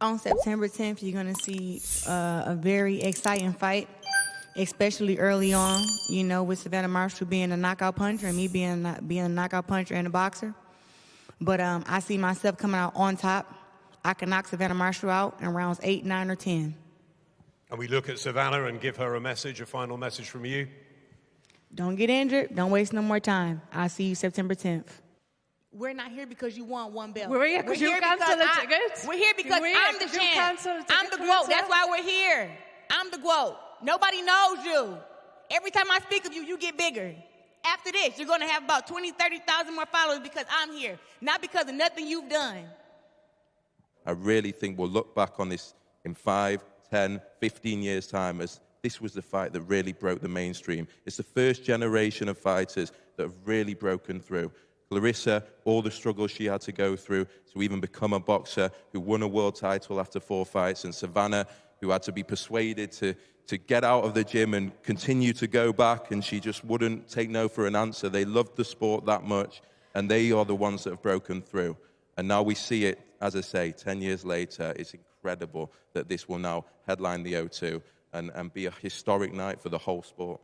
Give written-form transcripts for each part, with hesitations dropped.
On September 10th, you're going to see a very exciting fight, especially early on, you know, with Savannah Marshall being a knockout puncher and me being a knockout puncher and a boxer. But I see myself coming out on top. I can knock Savannah Marshall out in rounds 8, 9, or 10. And we look at Savannah and give her a final message from you. Don't get injured. Don't waste no more time. I'll see you September 10th. We're not here because you won one belt. We're here because you canceled the tickets. We're here because I'm the champ. I'm the GOAT. That's why we're here. I'm the GOAT. Nobody knows you. Every time I speak of you, you get bigger. After this, you're going to have about 20, 30,000 more followers because I'm here, not because of nothing you've done. I really think we'll look back on this in 5, 10, 15 years' time as this was the fight that really broke the mainstream. It's the first generation of fighters that have really broken through. Claressa, all the struggles she had to go through to even become a boxer, who won a world title after 4 fights, and Savannah, who had to be persuaded to get out of the gym and continue to go back, and she just wouldn't take no for an answer. They loved the sport that much, and they are the ones that have broken through. And now we see it, as I say, 10 years later. It's incredible that this will now headline the O2 and be a historic night for the whole sport.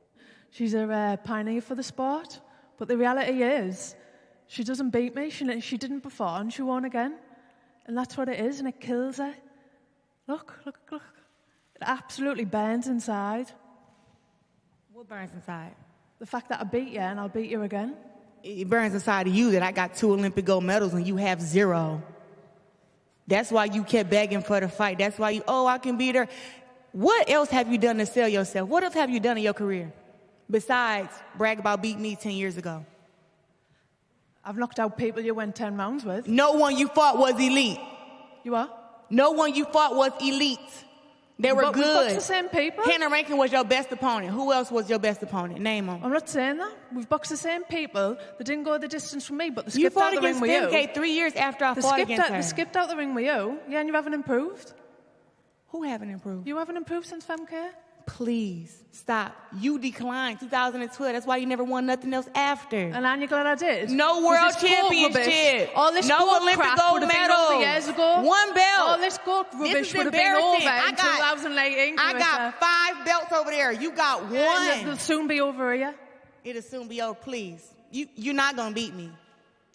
She's a pioneer for the sport, but the reality is she doesn't beat me. She didn't before, and she won again. And that's what it is, and it kills her. Look. It absolutely burns inside. What burns inside? The fact that I beat you and I'll beat you again. It burns inside of you that I got 2 Olympic gold medals and you have 0. That's why you kept begging for the fight. That's why I can beat her. What else have you done to sell yourself? What else have you done in your career besides brag about beating me 10 years ago? I've knocked out people you went 10 rounds with. No one you fought was elite. You what? No one you fought was elite. They were good. We boxed the same people. Hannah Rankin was your best opponent. Who else was your best opponent? Name them. I'm not saying that. We've boxed the same people. They didn't go the distance from me, but they skipped out the ring with you. You fought against Femke 3 years after I fought against her. They skipped out the ring with you. Yeah, and you haven't improved. Who haven't improved? You haven't improved since Femke. Please, stop. You declined 2012. That's why you never won nothing else after. And aren't you glad I did? No world championship. All this no Olympic gold medal. Years ago. 1 belt. All this gold rubbish would have been over in 2018. I got 5 belts over there. You got 1. It'll soon be over here. It'll soon be over. Please. You're not going to beat me.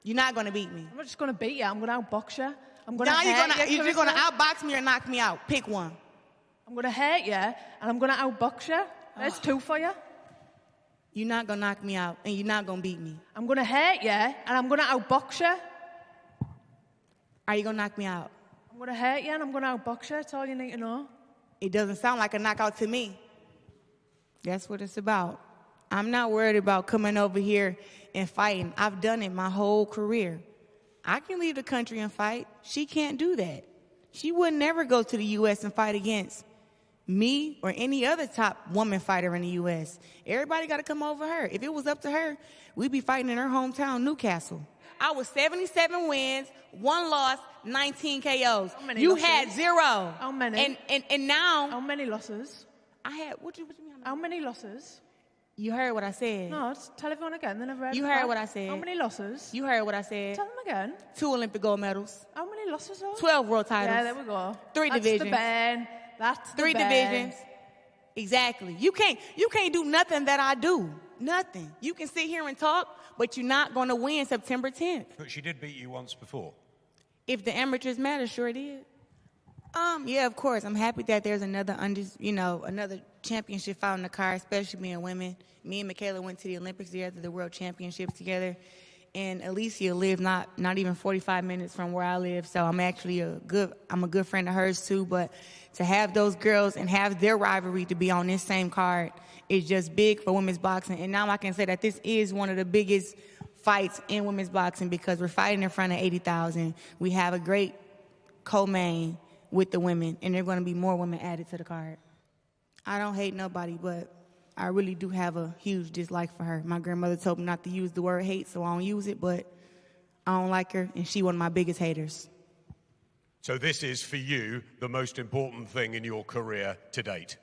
You're not going to beat me. I'm not just going to beat you. I'm going to outbox you. You're going to outbox me or knock me out. Pick one. I'm going to hurt you, and I'm going to outbox you. That's 2 for you. You're not going to knock me out, and you're not going to beat me. I'm going to hurt you, and I'm going to outbox you. Are you going to knock me out? I'm going to hurt you, and I'm going to outbox you. That's all you need to know. It doesn't sound like a knockout to me. That's what it's about. I'm not worried about coming over here and fighting. I've done it my whole career. I can leave the country and fight. She can't do that. She would never go to the U.S. and fight against me or any other top woman fighter in the U.S. Everybody got to come over her. If it was up to her, we'd be fighting in her hometown, Newcastle. I was 77 wins, 1 loss, 19 KOs. You losses? Had 0. How many? And now... How many losses? I had... What you mean? How many losses? You heard what I said. No, tell everyone again. Then I've read. You heard what I said. How many losses? You heard what I said. Tell them again. 2 Olympic gold medals. How many losses? 12 world titles. Yeah, there we go. 3 divisions. That's the 3 divisions. Exactly. You can't do nothing that I do. Nothing. You can sit here and talk, but you're not going to win September 10th. But she did beat you once before. If the amateurs matter, sure did. Yeah, of course. I'm happy that there's another championship fight on the card, especially being women. Me and Michaela went to the Olympics together, the World Championships together. And Alicia lived not even 45 minutes from where I live, so I'm actually a good friend of hers too. But to have those girls and have their rivalry to be on this same card is just big for women's boxing. And now I can say that this is one of the biggest fights in women's boxing because we're fighting in front of 80,000. We have a great co-main with the women, and there are going to be more women added to the card. I don't hate nobody, but I really do have a huge dislike for her. My grandmother told me not to use the word hate, so I don't use it, but I don't like her, and she's one of my biggest haters. So this is, for you, the most important thing in your career to date?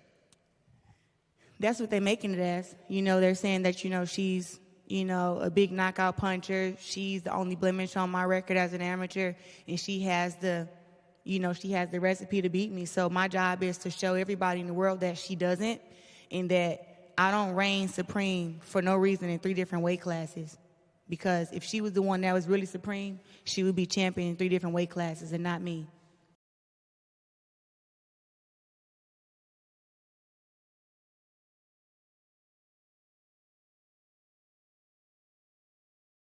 That's what they're making it as. They're saying that, she's, a big knockout puncher. She's the only blemish on my record as an amateur, and she has the you know, she has the recipe to beat me. So my job is to show everybody in the world that she doesn't, and that I don't reign supreme for no reason in 3 different weight classes. Because if she was the one that was really supreme, she would be champion in 3 different weight classes and not me.